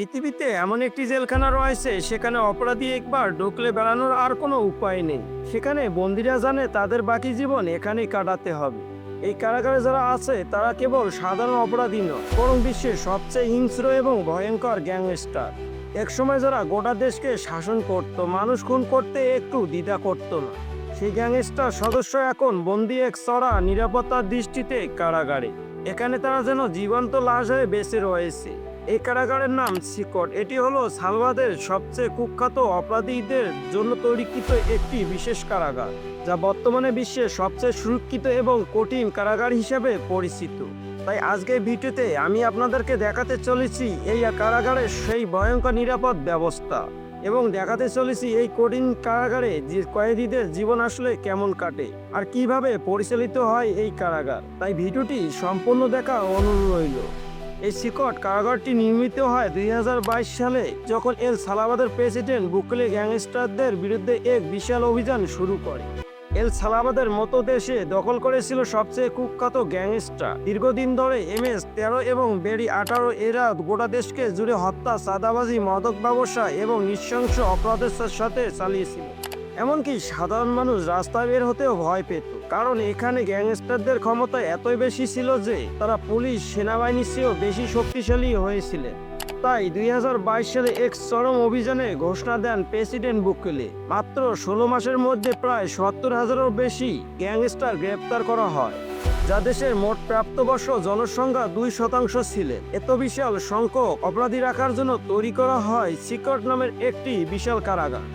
পৃথিবীতে এমন একটি জেলখানা রয়েছে সেখানে অপরাধী একবার ঢুকলে বেড়ানোর আর কোনো উপায় নেই। সেখানে বন্দীরা জানে তাদের বাকি জীবন এখানেই কাটাতে হবে। এই কারাগারে যারা আছে তারা কেবল সাধারণ অপরাধী নয়, বরং বিশ্বের সবচেয়ে হিংস্র এবং ভয়ঙ্কর গ্যাংস্টার। একসময় যারা গোটা দেশকে শাসন করত, মানুষ খুন করতে একটু দ্বিধা করত না, সেই গ্যাংস্টার সদস্য এখন বন্দী এক চড়া নিরাপত্তার দৃষ্টিতে কারাগারে। এখানে তারা যেন জীবন্ত লাশ হয়ে বেঁচে রয়েছে। এই কারাগারের নাম সিকট। এটি হলো সালভাদের সবচেয়ে কুখ্যাত অপরাধীদের জন্য তৈরিকৃত একটি বিশেষ কারাগার, যা বর্তমানে বিশ্বের সবচেয়ে সুরক্ষিত এবং কঠিন কারাগার হিসেবে পরিচিত। তাই আজকের ভিডিওতে আমি আপনাদেরকে দেখাতে চলেছি এই কারাগারের সেই ভয়ঙ্কর নিরাপদ ব্যবস্থা, এবং দেখাতে চলেছি এই কঠিন কারাগারে যে কয়েদিদের জীবন আসলে কেমন কাটে আর কিভাবে পরিচালিত হয় এই কারাগার। তাই ভিডিওটি সম্পূর্ণ দেখা অনুরোধ রইল। এই সিকট কারাগারটি নির্মিত হয় 2022 সালে, যখন এল সালভাদোর প্রেসিডেন্ট বুকেলে গ্যাংস্টারদের বিরুদ্ধে এক বিশাল অভিযান শুরু করে। এল সালভাদোর মতো দেশে দখল করেছিল সবচেয়ে কুখ্যাত গ্যাংস্টার। দীর্ঘদিন ধরে MS-13 এবং বেরি-18 এরা গোটা দেশকে জুড়ে হত্যা, চাঁদাবাজি, মাদক ব্যবসা এবং নৃশংস অপরাধের সাথে চালিয়েছিল। এমনকি সাধারণ মানুষ রাস্তায় বের হতেও ভয় পেত, কারণ এখানে গ্যাংস্টারদের ক্ষমতা এতই বেশি ছিল যে তারা পুলিশ, সেনাবাহিনীর চেয়েও বেশি শক্তিশালী হয়েছিলেন। তাই 2022 সালে এক চরম অভিযানে ঘোষণা দেন প্রেসিডেন্ট বুকেলে। মাত্র 16 মাসের মধ্যে প্রায় 70,000-এরও বেশি গ্যাংস্টার গ্রেপ্তার করা হয়, যা দেশের মোট প্রাপ্তবয়স্ক জনসংখ্যা 2% ছিলেন। এত বিশাল সংখ্যক অপরাধী রাখার জন্য তৈরি করা হয় সিকট নামের একটি বিশাল কারাগার,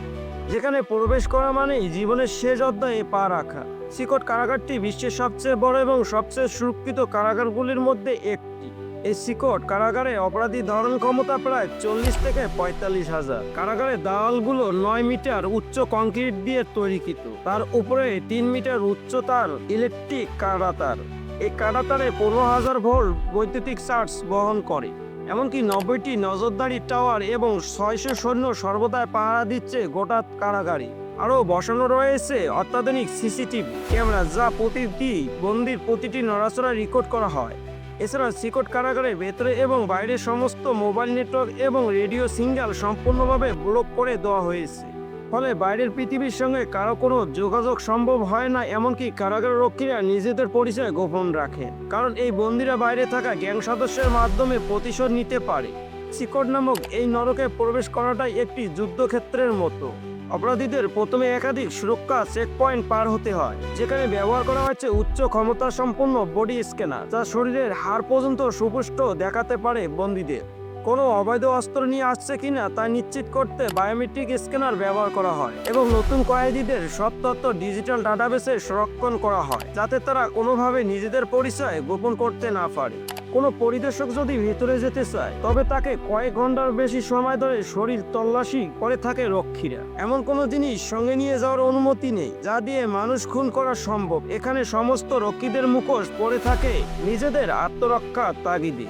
যেখানে প্রবেশ করা মানেই জীবনের শেষ অধ্যায়ে পা রাখা। সিকট কারাগারটি বিশ্বের সবচেয়ে বড় এবং সবচেয়ে সুরক্ষিত কারাগারগুলির মধ্যে একটি। এই সিকট কারাগারে অপরাধী ধারণ ক্ষমতা প্রায় 40 থেকে 45,000। কারাগারের দেওয়ালগুলো 9 মিটার উচ্চ কংক্রিট দিয়ে তৈরিকৃত, তার উপরে 3 মিটার উচ্চতার ইলেকট্রিক কাঁটাতার। এই কাঁটাতারে 15,000 ভোল্ট বৈদ্যুতিক চার্জ বহন করে। এমনকি 90টি নজরদারি টাওয়ার এবং 600 সৈন্য সর্বদাই পাহারা দিচ্ছে গোটা কারাগারে। আরও বসানো রয়েছে অত্যাধুনিক CCTV ক্যামেরা, যা প্রতিটি বন্দির প্রতিটি নড়াচড়া রেকর্ড করা হয়। এছাড়া সিকট কারাগারের ভেতরে এবং বাইরে সমস্ত মোবাইল নেটওয়ার্ক এবং রেডিও সিগন্যাল সম্পূর্ণভাবে ব্লক করে দেওয়া হয়েছে, ফলে বাইরের পৃথিবীর সঙ্গে কারো কোনো যোগাযোগ সম্ভব হয় না। এমনকি কারাগার রক্ষীরা নিজেদের পরিচয় গোপন রাখে, কারণ এই বন্দীরা বাইরে থাকা গ্যাং সদস্যের মাধ্যমে প্রতিশোধ নিতে পারে। সিকট নামক এই নরকে প্রবেশ করাটাই একটি যুদ্ধক্ষেত্রের মতো। অপরাধীদের প্রথমে একাধিক সুরক্ষা চেকপয়েন্ট পার হতে হয়, যেখানে ব্যবহার করা হচ্ছে উচ্চ ক্ষমতা সম্পন্ন বডি স্ক্যানার, যা শরীরের হাড় পর্যন্ত সুস্পষ্ট দেখাতে পারে। বন্দীদের কোনো অবৈধ অস্ত্র নিয়ে আসছে কিনা তা নিশ্চিত করতে বায়োমেট্রিক স্ক্যানার ব্যবহার করা হয়, এবং নতুন কয়েদিদের সব তথ্য ডিজিটাল ডাটাবেসে সংরক্ষণ করা হয়, যাতে তারা কোনোভাবে নিজেদের পরিচয় গোপন করতে না পারে। কোনো পরিদর্শক যদি ভিতরে যেতে চায়, তবে তাকে কয়েক ঘন্টার বেশি সময় ধরে শরীর তল্লাশি করে থাকে রক্ষীরা। এমন কোনো জিনিস সঙ্গে নিয়ে যাওয়ার অনুমতি নেই যা দিয়ে মানুষ খুন করা সম্ভব। এখানে সমস্ত রক্ষীদের মুখোশ পরে থাকে নিজেদের আত্মরক্ষার তাগিদে।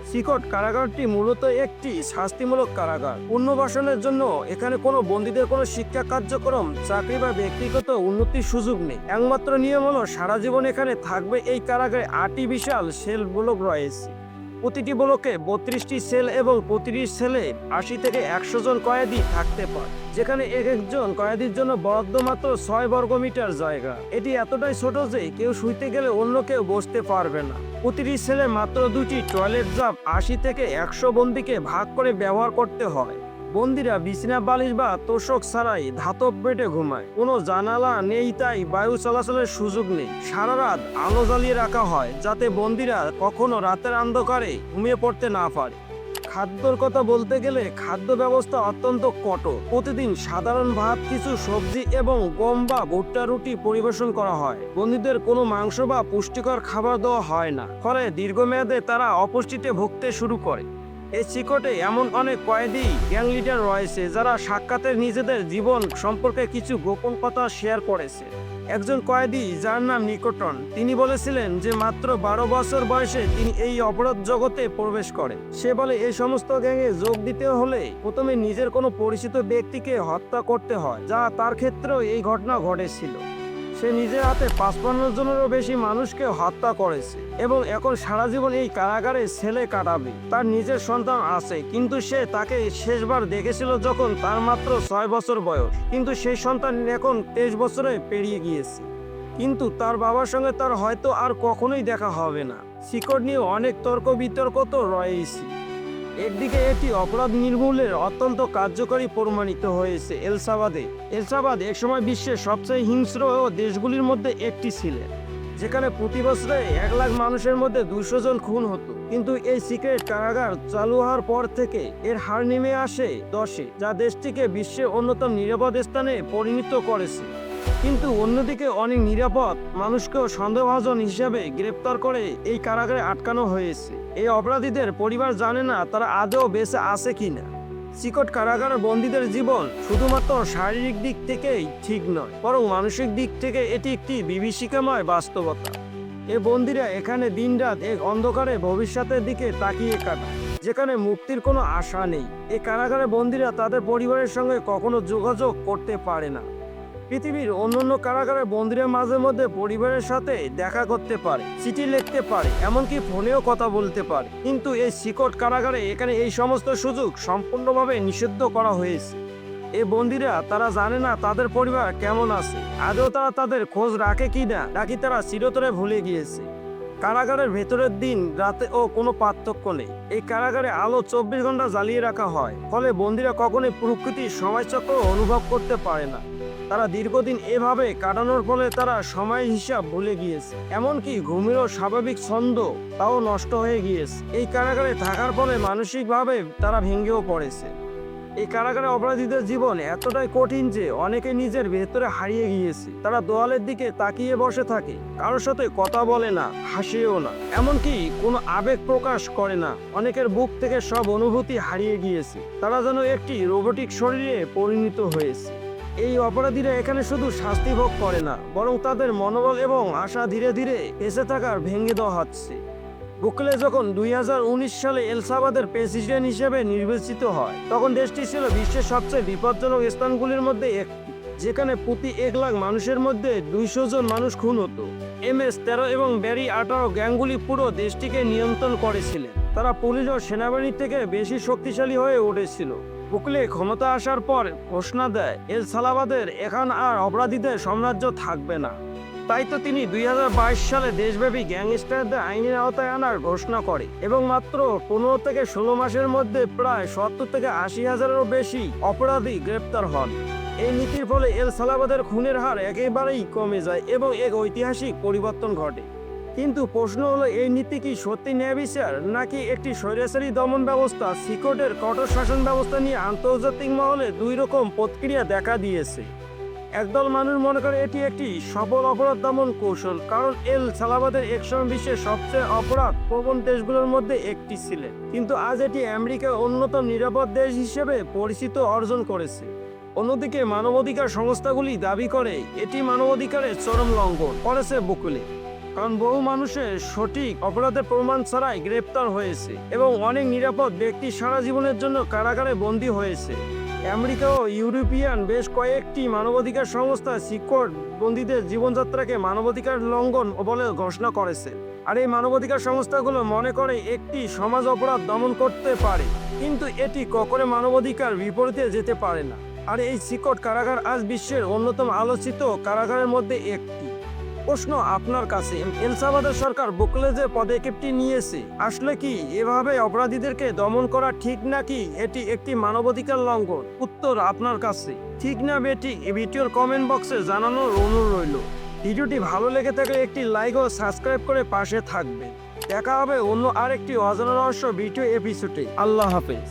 সিকট কারাগারটি মূলত একটি শাস্তিমূলক কারাগার। পুনর্বাসনের জন্য এখানে কোনো বন্দীদের কোনো শিক্ষা কার্যক্রম, চাকরি বা ব্যক্তিগত উন্নতির সুযোগ নেই। একমাত্র নিয়ম হলো সারা জীবন এখানে থাকবে। এই কারাগারে 8টি বিশাল সেল ব্লক রয়েছে। প্রতিটি ব্লকে 32টি সেল এবং প্রতিটি সেলে 80 থেকে 100 জন কয়েদি থাকতে পারে, যেখানে এক একজন কয়েদির জন্য বরাদ্দ মাত্র 6 বর্গমিটার জায়গা। এটি এতটাই ছোট যে কেউ শুইতে গেলে অন্য কেউ বসতে পারবে না। প্রতিটি সেলে মাত্র 2টি টয়লেট, যা 80 থেকে 100 বন্দীকে ভাগ করে ব্যবহার করতে হয়। বন্দীরা বিছানা, বালিশ বা তোষক ছাড়াই ধাতব বেডে ঘুমায়। কোনো জানালা নেই, তাই বায়ু চলাচলের সুযোগ নেই। সারা রাত আলো জ্বালিয়ে রাখা হয়, যাতে বন্দীরা কখনো রাতের অন্ধকারে ঘুমিয়ে পড়তে না পারে। খাদ্যর কথা বলতে গেলে খাদ্য ব্যবস্থা অত্যন্ত কঠোর। প্রতিদিন সাধারণ ভাত, কিছু সবজি এবং গম বা ভুট্টা রুটি পরিবেশন করা হয়। বন্দীদের কোনো মাংস বা পুষ্টিকর খাবার দেওয়া হয় না, ফলে দীর্ঘমেয়াদে তারা অপুষ্টিতে ভুগতে শুরু করে। এই সিকটে এমন অনেক কয়েদি গ্যাং লিডার রয়েছে যারা সাক্ষাতে নিজেদের জীবন সম্পর্কে কিছু গোপন কথা শেয়ার করেছে। একজন কয়েদি, যার নাম নিকটন, তিনি বলেছিলেন যে মাত্র 12 বছর বয়সে তিনি এই অপরাধ জগতে প্রবেশ করেন। সে বলে এই সমস্ত গ্যাংয়ে যোগ দিতে হলে প্রথমে নিজের কোনো পরিচিত ব্যক্তিকে হত্যা করতে হয়, যা তার ক্ষেত্রেও এই ঘটনা ঘটেছিল। সে সে নিজের হাতে 55 জনেরও বেশি মানুষকে হত্যা করেছে এবং এখন সারা জীবন এই কারাগারে ছেলে কাটাবে। তার নিজের সন্তান আছে, কিন্তু সে তাকে শেষবার দেখেছিল যখন তার মাত্র 6 বছর বয়স, কিন্তু সেই সন্তান এখন 23 বছরে পেরিয়ে গিয়েছে। কিন্তু তার বাবার সঙ্গে তার হয়তো আর কখনোই দেখা হবে না। শিকড় নিয়ে অনেক তর্ক বিতর্ক তো রয়েছে। একদিকে এটি অপরাধ নির্মূলের অত্যন্ত কার্যকরী প্রমাণিত হয়েছে এল সালভাদর একসময় বিশ্বের সবচেয়ে হিংস্র দেশগুলির মধ্যে একটি ছিল, যেখানে প্রতি বছরে 1 লাখ মানুষের মধ্যে 200 জন খুন হতো। কিন্তু এই সিক্রেট কারাগার চালু হওয়ার পর থেকে এর হার নেমে আসে 10-এ, যা দেশটিকে বিশ্বের অন্যতম নিরাপদ স্থানে পরিণত করেছে। কিন্তু অন্যদিকে অনেক নিরাপদ মানুষকেও সন্দেহভাজন হিসেবে গ্রেপ্তার করে এই কারাগারে আটকানো হয়েছে। এই অপরাধীদের পরিবার জানে না তারা আদৌ বেঁচে আছে কিনা। চিকট কারাগারের বন্দীদের জীবন শুধুমাত্র শারীরিক দিক থেকেই ঠিক নয়, বরং মানসিক দিক থেকে এটি একটি বিভীষিকাময় বাস্তবতা। এই বন্দীরা এখানে দিনরাত এক অন্ধকারে ভবিষ্যতের দিকে তাকিয়ে কাটায়, যেখানে মুক্তির কোনো আশা নেই। এই কারাগারে বন্দীরা তাদের পরিবারের সঙ্গে কখনো যোগাযোগ করতে পারে না। পৃথিবীর অন্যান্য কারাগারের বন্দীরা মাঝে মধ্যে পরিবারের সাথে দেখা করতে পারে, চিঠি লিখতে পারে, এমনকি ফোনেও কথা বলতে পারে। কিন্তু এই চিকট কারাগারে এখানে এই সমস্ত সুযোগ সম্পূর্ণভাবে নিষিদ্ধ করা হয়েছে। এই বন্দীরা তারা জানে না তাদের পরিবার কেমন আছে, আদৌ তারা তাদের খোঁজ রাখে কিনা, নাকি তারা চিরতরে ভুলে গিয়েছে। কারাগারের ভেতরের দিন রাতে ও কোনো পার্থক্য নেই। এই কারাগারে আলো 24 ঘন্টা জ্বালিয়ে রাখা হয়, ফলে বন্দীরা কখনোই প্রকৃতির সময়চক্র অনুভব করতে পারে না। তারা দীর্ঘদিন এভাবে কাটানোর ফলে তারা সময়ের হিসাব ভুলে গিয়েছে, এমনকি ঘুমেরও স্বাভাবিক ছন্দ তাও নষ্ট হয়ে গিয়েছে। এই কারাগারে থাকার ফলে মানসিকভাবে তারা ভেঙেও পড়েছে। এই কারাগারে অপরাধীদের জীবন এতটাই কঠিন যে অনেকে নিজের ভেতরে হারিয়ে গিয়েছে। তারা দেওয়ালের দিকে তাকিয়ে বসে থাকে, কারোর সাথে কথা বলে না, হাসেও না, এমনকি কোনো আবেগ প্রকাশ করে না। অনেকের বুক থেকে সব অনুভূতি হারিয়ে গিয়েছে, তারা যেন একটি রোবটিক শরীরে পরিণত হয়েছে। এই অপরাধীরা এখানে শুধু শাস্তি ভোগ করে না, বরং তাদের মনোবল এবং আশা ধীরে ধীরে বেঁচে থাকার ভেঙে দেওয়া হচ্ছে। বুকলে যখন 2019 সালে এল সালভাদর প্রেসিডেন্ট হিসেবে নির্বাচিত হয়, তখন দেশটি ছিল বিশ্বের সবচেয়ে বিপজ্জনক স্থানগুলির মধ্যে একটি, যেখানে প্রতি 1 লাখ মানুষের মধ্যে 200 জন মানুষ খুন হতো। MS-13 এবং ব্যারি 18 গ্যাংগুলি পুরো দেশটিকে নিয়ন্ত্রণ করেছিলেন। তারা পুলিশ ও সেনাবাহিনীর থেকে বেশি শক্তিশালী হয়ে উঠেছিল। বুকলে ক্ষমতা আসার পর ঘোষণা দেয় এল সালভাদর এখন আর অপরাধীদের সাম্রাজ্য থাকবে না। তাই তো তিনি 2022 সালে দেশব্যাপী গ্যাংস্টারদের আইনের আওতায় আনার ঘোষণা করে এবং মাত্র 15 থেকে 16 মাসের মধ্যে প্রায় 70 থেকে 80 হাজারেরও বেশি অপরাধী গ্রেপ্তার হন। এই নীতির ফলে এল সালভাদর খুনের হার একেবারেই কমে যায় এবং এক ঐতিহাসিক পরিবর্তন ঘটে। কিন্তু প্রশ্ন হলো, এই নীতি কি সত্যি ন্যায় বিচার, নাকি একটি স্বৈরাচারী দমন ব্যবস্থা? চিকটের কঠোর শাসন ব্যবস্থা নিয়ে আন্তর্জাতিক মহলে 2 রকম প্রতিক্রিয়া দেখা দিয়েছে। একদল মানুষ মনে করে এটি একটি সফল অপরাধ দমন কৌশল, কারণ এল সালভাদর একসময় বিশ্বের সবচেয়ে অপরাধ প্রবণ দেশগুলোর মধ্যে একটি ছিল, কিন্তু আজ এটি আমেরিকার অন্যতম নিরাপদ দেশ হিসেবে পরিচিতি অর্জন করেছে। অন্যদিকে মানবাধিকার সংস্থাগুলি দাবি করে এটি মানবাধিকারের চরম লঙ্ঘন করেছে বুকলে, কারণ বহু মানুষের সঠিক অপরাধের প্রমাণ ছাড়াই গ্রেপ্তার হয়েছে এবং অনেক নিরাপদ ব্যক্তি সারা জীবনের জন্য কারাগারে বন্দী হয়েছে। আমেরিকা ও ইউরোপিয়ান বেশ কয়েকটি মানবাধিকার সংস্থা চিকট বন্দীদের জীবনযাত্রাকে মানবাধিকার লঙ্ঘন বলে ঘোষণা করেছে। আর এই মানবাধিকার সংস্থাগুলো মনে করে একটি সমাজ অপরাধ দমন করতে পারে, কিন্তু এটি কখনো মানবাধিকার বিপরীতে যেতে পারে না। আর এই চিকট কারাগার আজ বিশ্বের অন্যতম আলোচিত কারাগারের মধ্যে একটি। প্রশ্ন আপনার কাছে, এল সালভাদর সরকার বুকলে যে পদক্ষেপটি নিয়েছে, আসলে কি এভাবে অপরাধীদেরকে দমন করা ঠিক, নাকি এটি একটি মানবাধিকার লঙ্ঘন? উত্তর আপনার কাছে। ঠিক না বেটি, এই ভিডিওর কমেন্ট বক্সে জানানোর অনুরোধ রইল। ভিডিওটি ভালো লেগে থাকলে একটি লাইক ও সাবস্ক্রাইব করে পাশে থাকবেন। দেখা হবে অন্য আরেকটি অজানা রহস্য ভিডিও এপিসোডে। আল্লাহ হাফেজ।